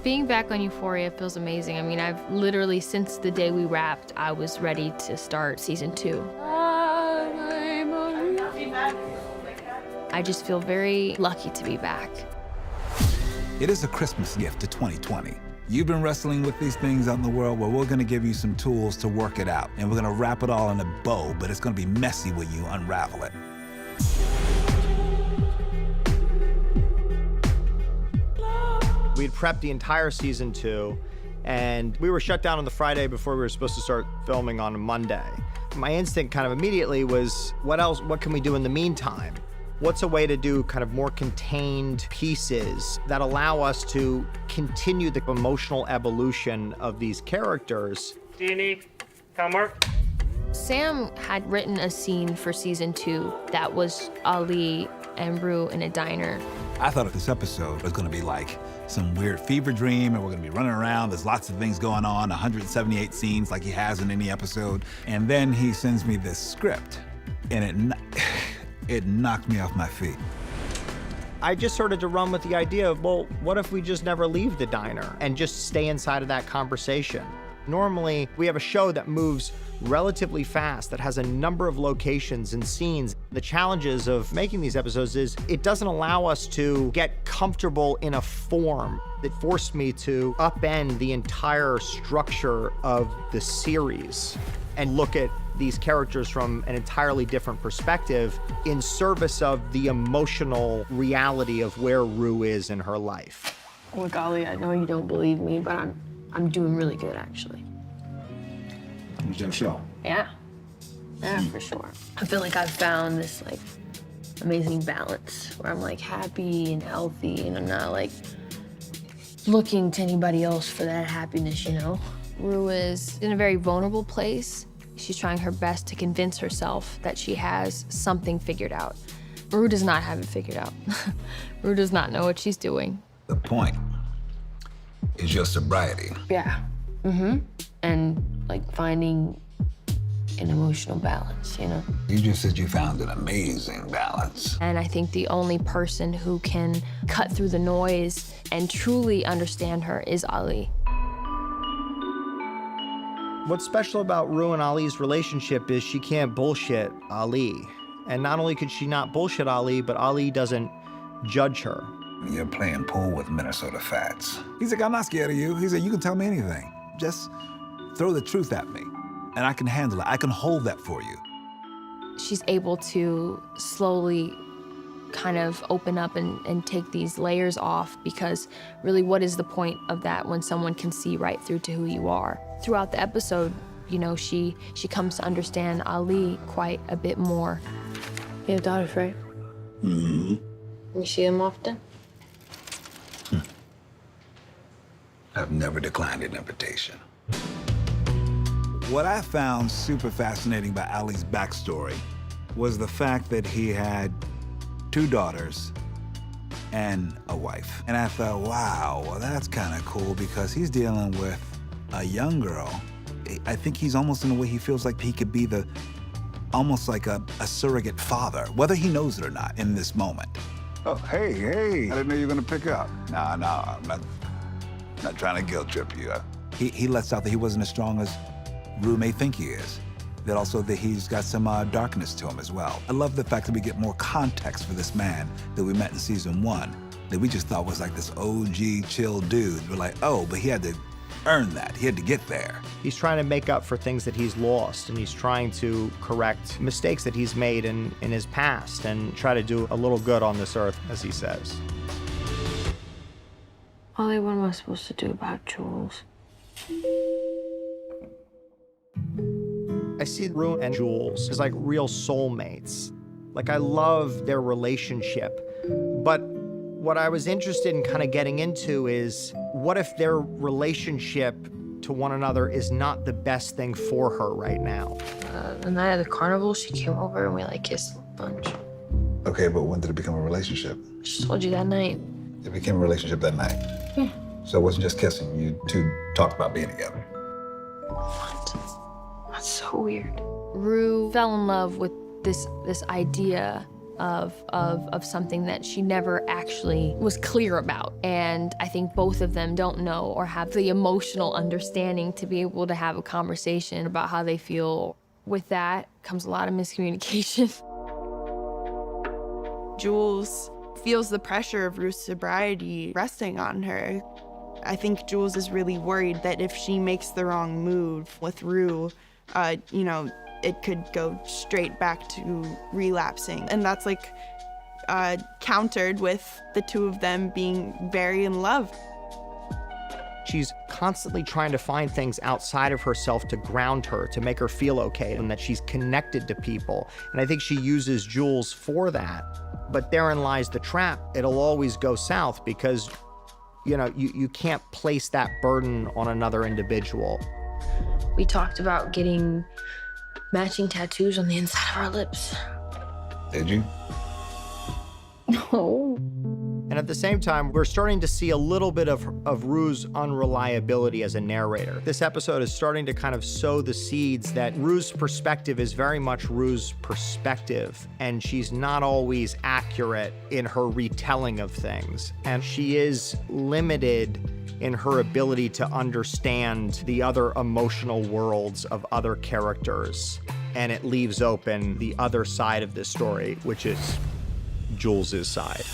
Being back on Euphoria feels amazing. I mean, I've literally, since the day we wrapped, I was ready to start season 2. I just feel very lucky to be back. It is a Christmas gift to 2020. You've been wrestling with these things out in the world. Well, we're gonna give you some tools to work it out, and we're gonna wrap it all in a bow, but it's gonna be messy when you unravel it. We'd prepped the entire season 2, and we were shut down on the Friday before we were supposed to start filming on a Monday. My instinct kind of immediately was, what can we do in the meantime? What's a way to do kind of more contained pieces that allow us to continue the emotional evolution of these characters? Dini, homework. Sam had written a scene for season 2 that was Ali and Rue in a diner. I thought this episode was gonna be like some weird fever dream, and we're gonna be running around. There's lots of things going on, 178 scenes like he has in any episode. And then he sends me this script, and it knocked me off my feet. I just started to run with the idea of, well, what if we just never leave the diner and just stay inside of that conversation? Normally, we have a show that moves relatively fast, that has a number of locations and scenes. The challenges of making these episodes is it doesn't allow us to get comfortable in a form that forced me to upend the entire structure of the series and look at these characters from an entirely different perspective in service of the emotional reality of where Rue is in her life. Look, Ollie, I know you don't believe me, but I'm doing really good, actually. You just show. Yeah, for sure. I feel like I've found this, like, amazing balance where I'm, like, happy and healthy, and I'm not, like, looking to anybody else for that happiness, you know? Rue is in a very vulnerable place. She's trying her best to convince herself that she has something figured out. Rue does not have it figured out. Rue does not know what she's doing. The point is your sobriety. Yeah, and, like, finding an emotional balance, you know? You just said you found an amazing balance. And I think the only person who can cut through the noise and truly understand her is Ali. What's special about Rue and Ali's relationship is she can't bullshit Ali. And not only could she not bullshit Ali, but Ali doesn't judge her. You're playing pool with Minnesota Fats. He's like, I'm not scared of you. He said, you can tell me anything. Just throw the truth at me, and I can handle it. I can hold that for you. She's able to slowly kind of open up and take these layers off, because really, what is the point of that when someone can see right through to who you are? Throughout the episode, you know, she comes to understand Ali quite a bit more. You have daughters, right? Mm-hmm. You see them often? I've never declined an invitation. What I found super fascinating about Ali's backstory was the fact that he had 2 daughters and a wife. And I thought, wow, well, that's kind of cool, because he's dealing with a young girl. I think he's almost, in a way, he feels like he could be almost like a surrogate father, whether he knows it or not in this moment. Oh, hey, I didn't know you were gonna pick up. No, I'm not trying to guilt trip you. He lets out that he wasn't as strong as Rue may think he is. That also that he's got some darkness to him as well. I love the fact that we get more context for this man that we met in season 1, that we just thought was like this OG chill dude. We're like, oh, but he had to earn that. He had to get there. He's trying to make up for things that he's lost, and he's trying to correct mistakes that he's made in his past and try to do a little good on this earth, as he says. Ollie, what am I supposed to do about Jules? I see Rue and Jules as like real soulmates. Like, I love their relationship. But what I was interested in kind of getting into is, what if their relationship to one another is not the best thing for her right now? The night of the carnival, she came over and we, like, kissed a bunch. Okay, but when did it become a relationship? I just told you that night. It became a relationship that night? Yeah. So it wasn't just kissing, you 2 talked about being together. What? That's so weird. Rue fell in love with this idea of something that she never actually was clear about. And I think both of them don't know or have the emotional understanding to be able to have a conversation about how they feel. With that comes a lot of miscommunication. Jules feels the pressure of Ruth's sobriety resting on her. I think Jules is really worried that if she makes the wrong move with Rue, it could go straight back to relapsing. And that's like countered with the two of them being very in love. She's constantly trying to find things outside of herself to ground her, to make her feel okay, and that she's connected to people. And I think she uses Jules for that. But therein lies the trap. It'll always go south because, you can't place that burden on another individual. We talked about getting matching tattoos on the inside of our lips. Did you? No. And at the same time, we're starting to see a little bit of Rue's unreliability as a narrator. This episode is starting to kind of sow the seeds that Rue's perspective is very much Rue's perspective, and she's not always accurate in her retelling of things. And she is limited in her ability to understand the other emotional worlds of other characters. And it leaves open the other side of this story, which is Jules's side.